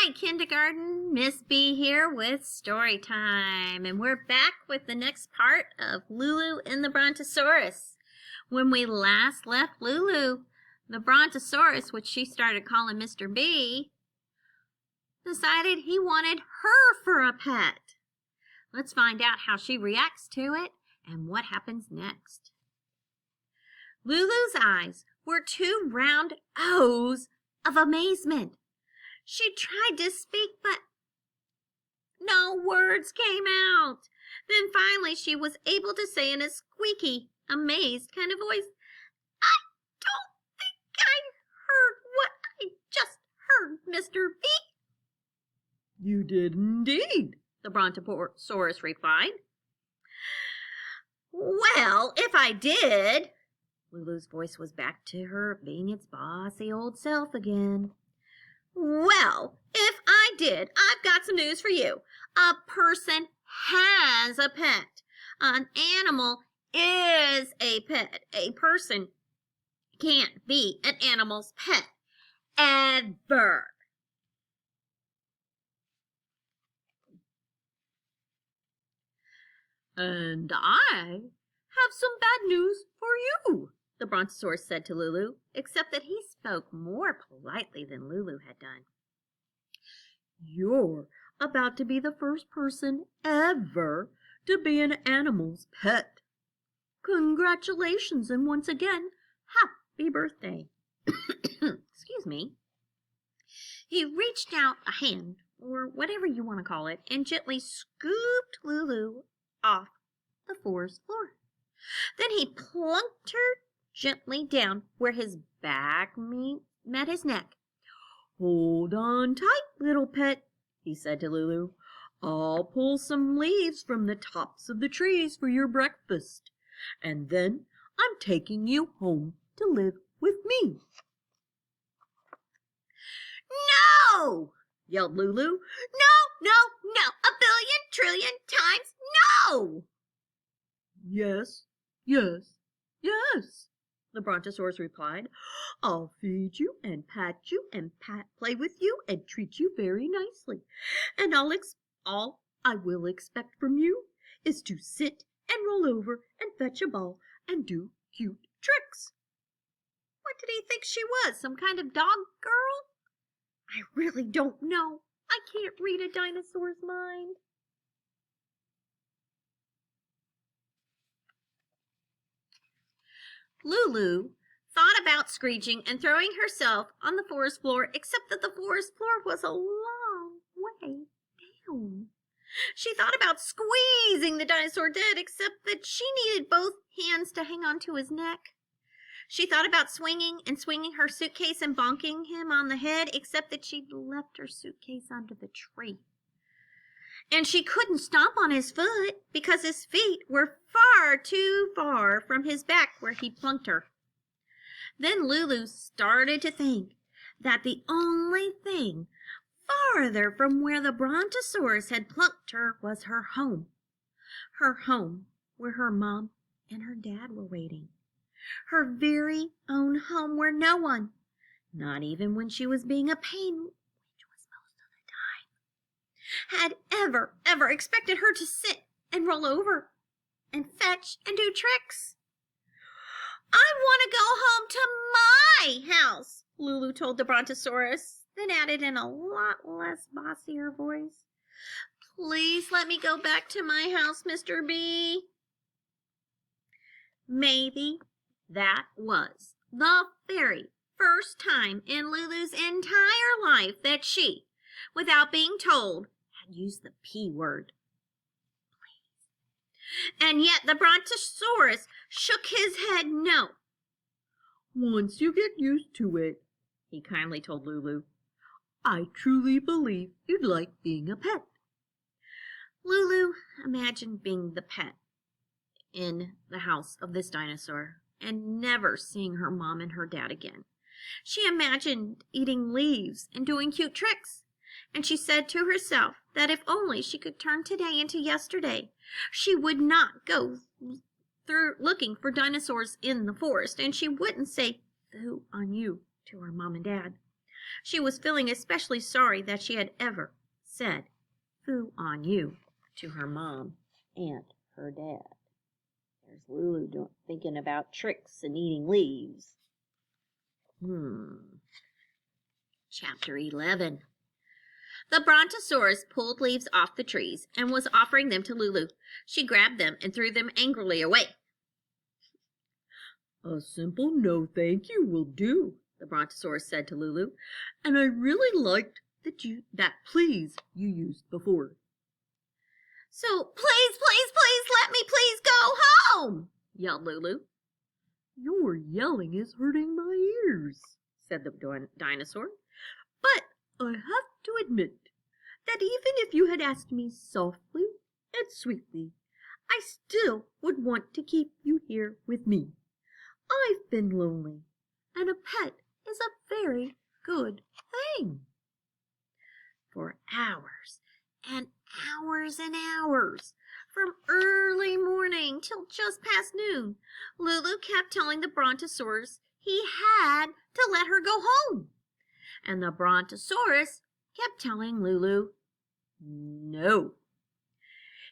Hi, kindergarten. Miss B here with story time. And we're back with the next part of Lulu and the Brontosaurus. When we last left Lulu, the Brontosaurus, which she started calling Mr. B, decided he wanted her for a pet. Let's find out how she reacts to it and what happens next. Lulu's eyes were two round O's of amazement. She tried to speak, but no words came out. Then finally she was able to say in a squeaky, amazed kind of voice, "I don't think I heard what I just heard, Mr. B." "You did indeed," the Brontosaurus replied. "Well, if I did," Lulu's voice was back to her being its bossy old self again. "Well, if I did, I've got some news for you. A person has a pet. An animal is a pet. A person can't be an animal's pet. Ever." "And I have some bad news for you," the Brontosaurus said to Lulu, except that he spoke more politely than Lulu had done. "You're about to be the first person ever to be an animal's pet. Congratulations, and once again, happy birthday." Excuse me. He reached out a hand, or whatever you want to call it, and gently scooped Lulu off the forest floor. Then he plunked her gently down where his back met his neck. "Hold on tight, little pet," he said to Lulu. "I'll pull some leaves from the tops of the trees for your breakfast, and then I'm taking you home to live with me." "No!" yelled Lulu. "No, no, no! A billion, trillion times no!" "Yes, yes, yes," the Brontosaurus replied. "I'll feed you and pat you and play with you and treat you very nicely. And all I will expect from you is to sit and roll over and fetch a ball and do cute tricks." What did he think she was, some kind of dog girl? I really don't know. I can't read a dinosaur's mind. Lulu thought about screeching and throwing herself on the forest floor, except that the forest floor was a long way down. She thought about squeezing the dinosaur dead, except that she needed both hands to hang onto his neck. She thought about swinging her suitcase and bonking him on the head, except that she'd left her suitcase under the tree. And she couldn't stomp on his foot because his feet were far too far from his back where he plunked her. Then Lulu started to think that the only thing farther from where the Brontosaurus had plunked her was her home where her mom and her dad were waiting. Her very own home where no one, not even when she was being a pain, which was most of the time, had ever expected her to sit and roll over and fetch and do tricks. "I want to go home to my house," Lulu told the Brontosaurus, then added in a lot less bossier voice, "Please let me go back to my house, Mr. B." Maybe that was the very first time in Lulu's entire life that she, without being told, had used the P word. Please. And yet the Brontosaurus shook his head no. "Once you get used to it," he kindly told Lulu, "I truly believe you'd like being a pet." Lulu imagined being the pet in the house of this dinosaur and never seeing her mom and her dad again. She imagined eating leaves and doing cute tricks, and she said to herself that if only she could turn today into yesterday, she would not go through looking for dinosaurs in the forest, and she wouldn't say "foo on you" to her mom and dad. She was feeling especially sorry that she had ever said, "Foo on you," to her mom and her dad. There's Lulu thinking about tricks and eating leaves. Chapter 11. The Brontosaurus pulled leaves off the trees and was offering them to Lulu. She grabbed them and threw them angrily away. "A simple no thank you will do," the Brontosaurus said to Lulu, "and I really liked that please you used before." "So please, let me please go home," yelled Lulu. "Your yelling is hurting my ears," said the dinosaur. "But I have to admit that even if you had asked me softly and sweetly, I still would want to keep you here with me. I've been lonely, and a pet is a very good thing." For hours and hours and hours, from early morning till just past noon, Lulu kept telling the Brontosaurus he had to let her go home. And the Brontosaurus kept telling Lulu no.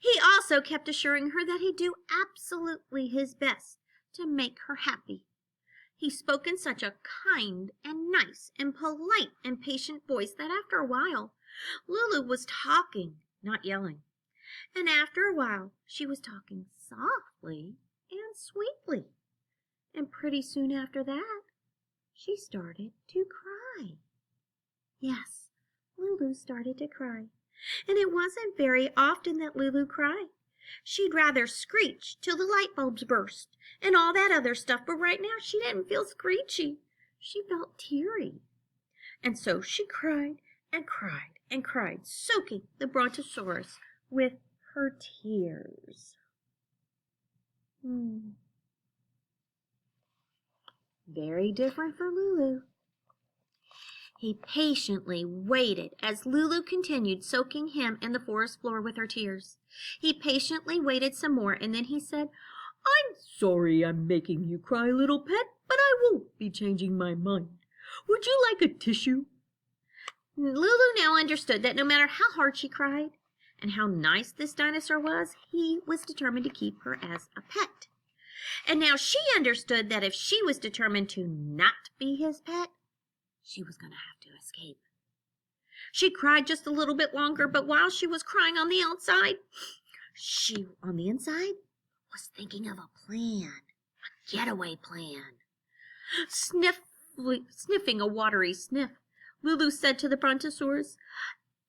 He also kept assuring her that he'd do absolutely his best to make her happy. He spoke in such a kind and nice and polite and patient voice that after a while, Lulu was talking, not yelling. And after a while, she was talking softly and sweetly. And pretty soon after that, she started to cry. Yes, Lulu started to cry. And it wasn't very often that Lulu cried. She'd rather screech till the light bulbs burst and all that other stuff, but right now she didn't feel screechy. She felt teary. And so she cried and cried and cried, soaking the Brontosaurus with her tears. Very different for Lulu. He patiently waited as Lulu continued soaking him and the forest floor with her tears. He patiently waited some more, and then he said, "I'm sorry I'm making you cry, little pet, but I won't be changing my mind. Would you like a tissue?" Lulu now understood that no matter how hard she cried and how nice this dinosaur was, he was determined to keep her as a pet. And now she understood that if she was determined to not be his pet, she was going to have to escape. She cried just a little bit longer, but while she was crying on the outside, she, on the inside, was thinking of a plan, a getaway plan. Sniffing a watery sniff, Lulu said to the Brontosaurus,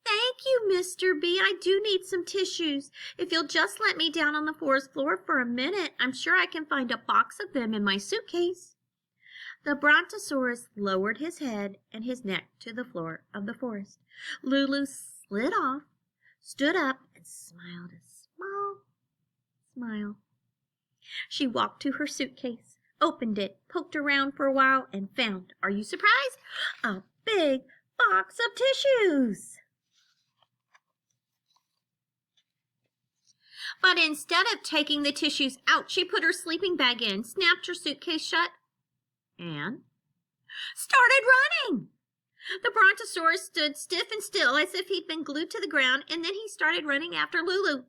"Thank you, Mr. B. I do need some tissues. If you'll just let me down on the forest floor for a minute, I'm sure I can find a box of them in my suitcase." The Brontosaurus lowered his head and his neck to the floor of the forest. Lulu slid off, stood up, and smiled a small smile. She walked to her suitcase, opened it, poked around for a while, and found, are you surprised? A big box of tissues. But instead of taking the tissues out, she put her sleeping bag in, snapped her suitcase shut, and started running. The Brontosaurus stood stiff and still as if he'd been glued to the ground, and then he started running after Lulu.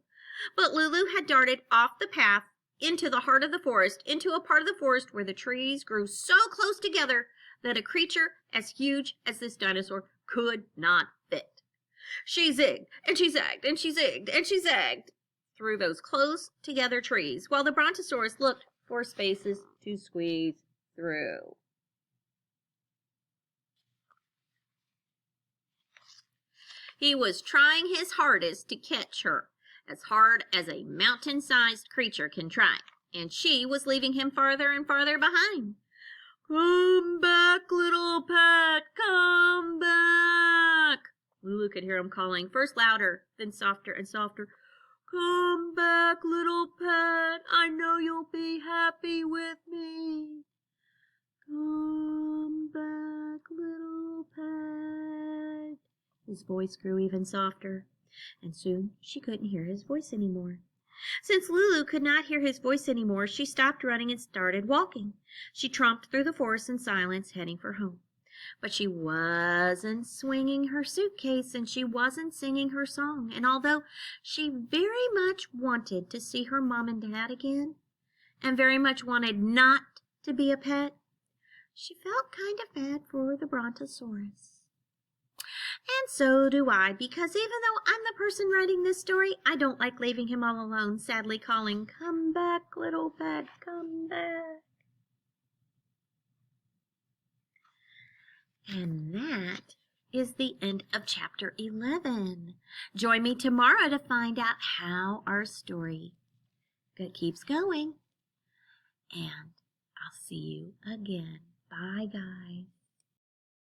But Lulu had darted off the path into the heart of the forest, into a part of the forest where the trees grew so close together that a creature as huge as this dinosaur could not fit. She zigged, and she zagged, and she zigged, and she zagged through those close together trees, while the Brontosaurus looked for spaces to squeeze through. He was trying his hardest to catch her, as hard as a mountain-sized creature can try, and she was leaving him farther and farther behind. "Come back, little pet, come back!" Lulu could hear him calling, first louder, then softer and softer. "Come back, little pet, I know you'll be happy with me. Come back, little pet." His voice grew even softer, and soon she couldn't hear his voice anymore. Since Lulu could not hear his voice anymore, she stopped running and started walking. She tromped through the forest in silence, heading for home. But she wasn't swinging her suitcase and she wasn't singing her song. And although she very much wanted to see her mom and dad again, and very much wanted not to be a pet, she felt kind of bad for the Brontosaurus. And so do I, because even though I'm the person writing this story, I don't like leaving him all alone, sadly calling, "Come back, little pet, come back." And that is the end of chapter 11. Join me tomorrow to find out how our story keeps going. And I'll see you again. Bye, guys.